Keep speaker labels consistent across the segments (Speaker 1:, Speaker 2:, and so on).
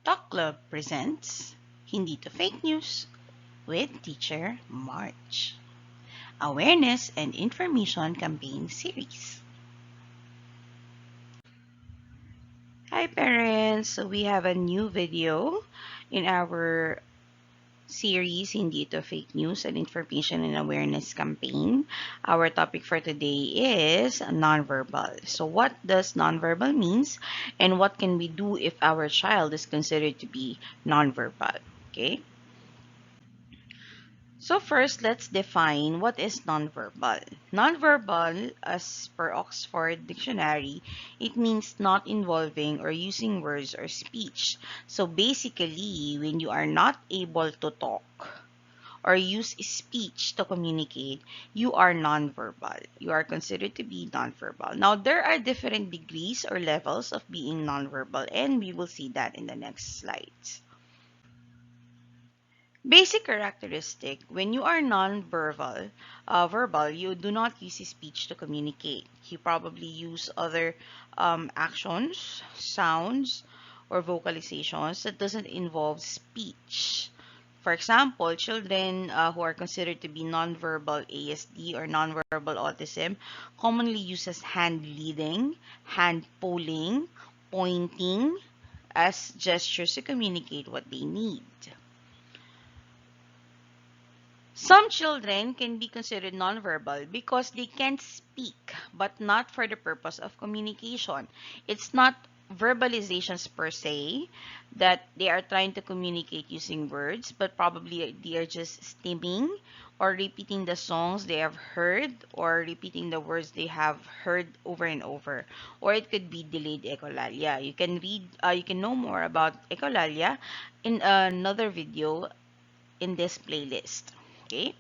Speaker 1: Talk Club presents Hindi to Fake News with Teacher Marge. Awareness and Information Campaign Series. Hi parents! So we have a new video in our series Hindi to Fake News and Information and Awareness Campaign. Our topic for today is nonverbal. So what does nonverbal means and what can we do if our child is considered to be nonverbal? Okay? So first, let's define what is nonverbal. Nonverbal, as per Oxford Dictionary, it means not involving or using words or speech. So basically, when you are not able to talk or use speech to communicate, you are nonverbal. You are considered to be nonverbal. Now, there are different degrees or levels of being nonverbal, and we will see that in the next slides. Basic characteristic, when you are verbal, you do not use speech to communicate. You probably use other actions, sounds, or vocalizations that doesn't involve speech. For example, children who are considered to be nonverbal ASD or nonverbal autism commonly uses hand leading, hand pulling, pointing as gestures to communicate what they need. Some children can be considered nonverbal because they can speak, but not for the purpose of communication. It's not verbalizations per se that they are trying to communicate using words, but probably they are just stimming or repeating the songs they have heard or repeating the words they have heard over and over. Or it could be delayed echolalia. You can know more about echolalia in another video in this playlist. Okay.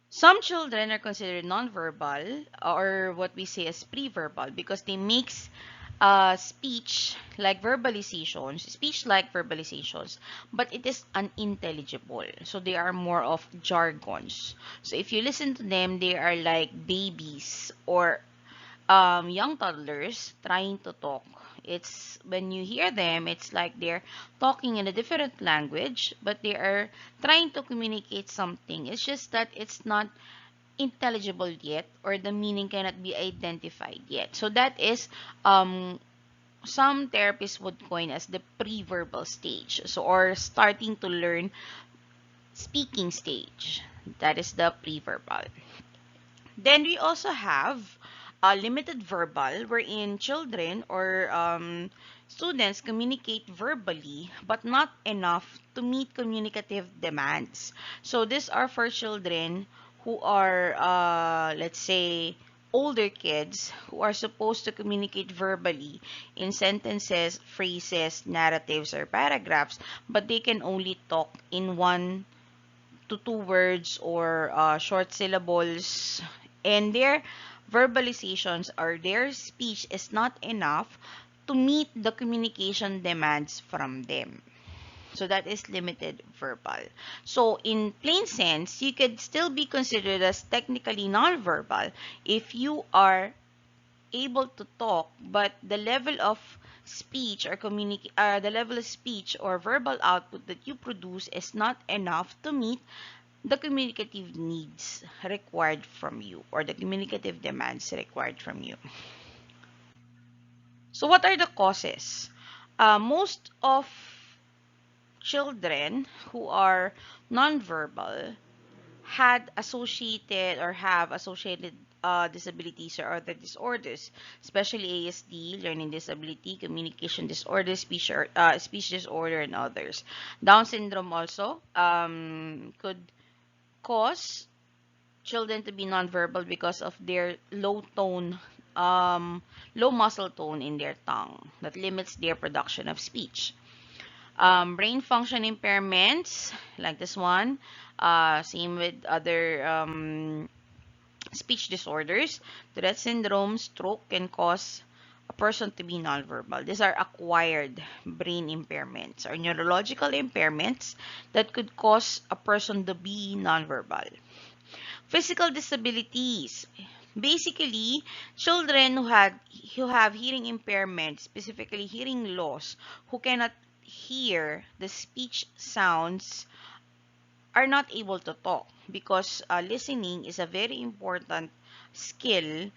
Speaker 1: Some children are considered nonverbal or what we say as pre-verbal because they makes speech like verbalizations, but it is unintelligible. So they are more of jargons. So if you listen to them, they are like babies or young toddlers trying to talk. It's when you hear them, it's like they're talking in a different language, but they are trying to communicate something. It's just that it's not intelligible yet, or the meaning cannot be identified yet. So that is some therapists would coin as the pre-verbal stage. So or starting to learn speaking stage. That is the pre-verbal. Then we also have limited verbal, wherein children or students communicate verbally, but not enough to meet communicative demands. So these are for children who are, let's say, older kids who are supposed to communicate verbally in sentences, phrases, narratives, or paragraphs, but they can only talk in 1 to 2 words or short syllables, and their verbalizations or their speech is not enough to meet the communication demands from them. So that is limited verbal. So in plain sense, you could still be considered as technically nonverbal if you are able to talk, but the level of speech or the level of speech or verbal output that you produce is not enough to meet the communicative needs required from you or the communicative demands required from you. So what are the causes? Most of children who are nonverbal had associated or have associated disabilities or other disorders, especially ASD, learning disability, communication disorder, speech disorder, and others. Down syndrome also could cause children to be nonverbal because of their low muscle tone in their tongue that limits their production of speech. Brain function impairments like this one, same with other speech disorders. Tourette syndrome, stroke can cause a person to be nonverbal. These are acquired brain impairments or neurological impairments that could cause a person to be nonverbal. Physical disabilities. Basically, children who have hearing impairment, specifically hearing loss, who cannot hear the speech sounds are not able to talk because listening is a very important skill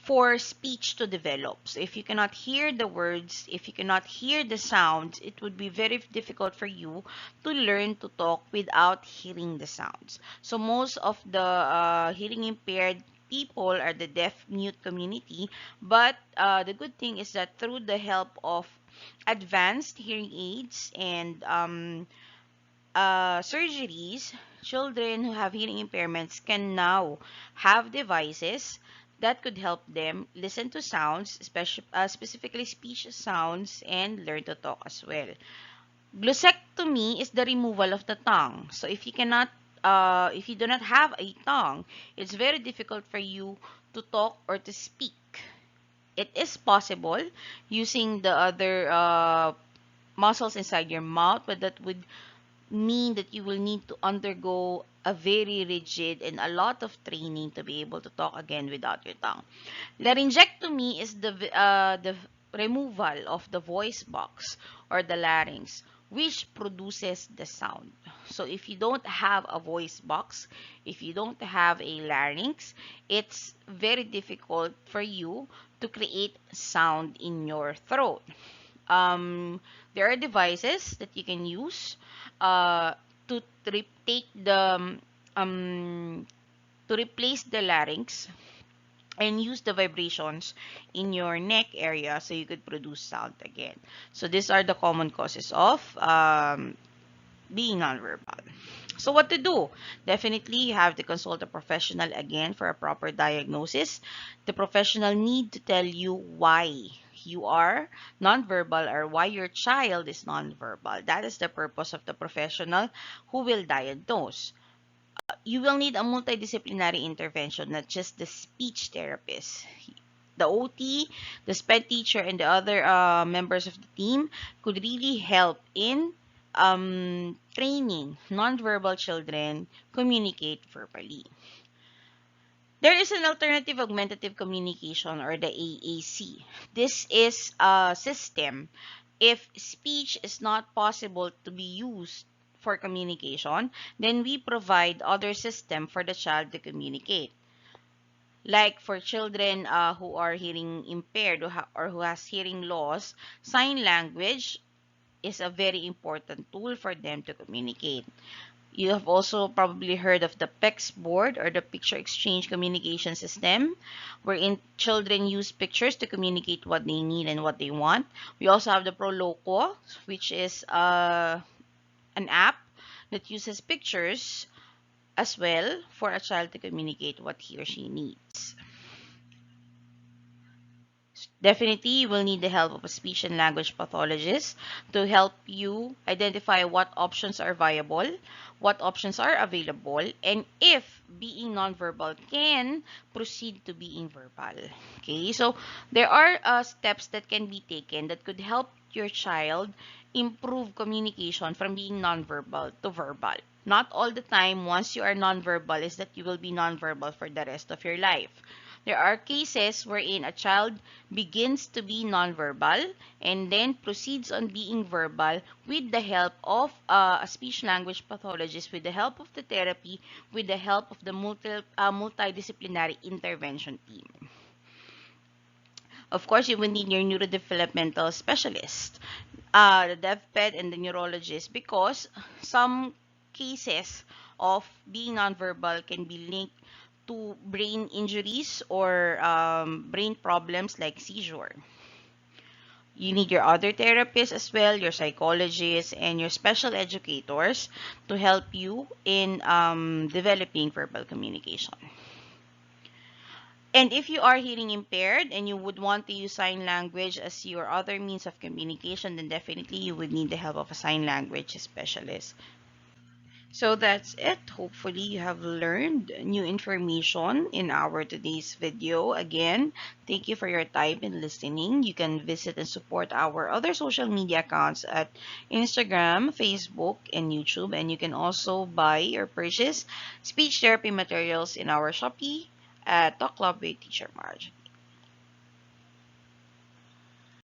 Speaker 1: for speech to develop. So if you cannot hear the words, if you cannot hear the sounds, it would be very difficult for you to learn to talk without hearing the sounds. So most of the hearing impaired people are the deaf mute community, but the good thing is that through the help of advanced hearing aids and surgeries, children who have hearing impairments can now have devices that could help them listen to sounds, specifically speech sounds, and learn to talk as well. Glucectomy is the removal of the tongue. So if you do not have a tongue, it's very difficult for you to talk or to speak. It is possible using the other muscles inside your mouth, but that would mean that you will need to undergo a very rigid and a lot of training to be able to talk again without your tongue. Laryngectomy is the removal of the voice box or the larynx, which produces the sound. So if you don't have a voice box, if you don't have a larynx, it's very difficult for you to create sound in your throat. Um, there are devices that you can use uh, to take the um, to replace the larynx and use the vibrations in your neck area so you could produce sound again. So these are the common causes of being nonverbal. So what to do? Definitely you have to consult a professional again for a proper diagnosis. The professional need to tell you why you are nonverbal or why your child is nonverbal. That is the purpose of the professional who will diagnose. You will need a multidisciplinary intervention, not just the speech therapist. The OT, the SPED teacher, and the other members of the team could really help in training nonverbal children communicate verbally. There is an alternative augmentative communication or the AAC. This is a system if speech is not possible to be used for communication, then we provide other system for the child to communicate. Like for children who are hearing impaired or who has hearing loss, sign language is a very important tool for them to communicate. You have also probably heard of the PEX board or the picture exchange communication system, wherein children use pictures to communicate what they need and what they want. We also have the ProLoco, which is an app that uses pictures as well for a child to communicate what he or she needs. Definitely, you will need the help of a speech and language pathologist to help you identify what options are viable, what options are available, and if being nonverbal can proceed to being verbal. Okay, so there are steps that can be taken that could help your child improve communication from being nonverbal to verbal. Not all the time, once you are nonverbal, is that you will be nonverbal for the rest of your life. There are cases wherein a child begins to be nonverbal and then proceeds on being verbal with the help of a speech language pathologist, with the help of the therapy, with the help of the multidisciplinary intervention team. Of course, you will need your neurodevelopmental specialist, the dev ped and the neurologist, because some cases of being nonverbal can be linked to brain injuries or brain problems like seizure. You need your other therapists as well, your psychologists, and your special educators to help you in developing verbal communication. And if you are hearing impaired and you would want to use sign language as your other means of communication, then definitely you would need the help of a sign language specialist. So that's it. Hopefully you have learned new information in our today's video. Again, thank you for your time and listening. You can visit and support our other social media accounts at Instagram, Facebook, and YouTube. And you can also buy or purchase speech therapy materials in our Shopee at Talk Club with Teacher Marge.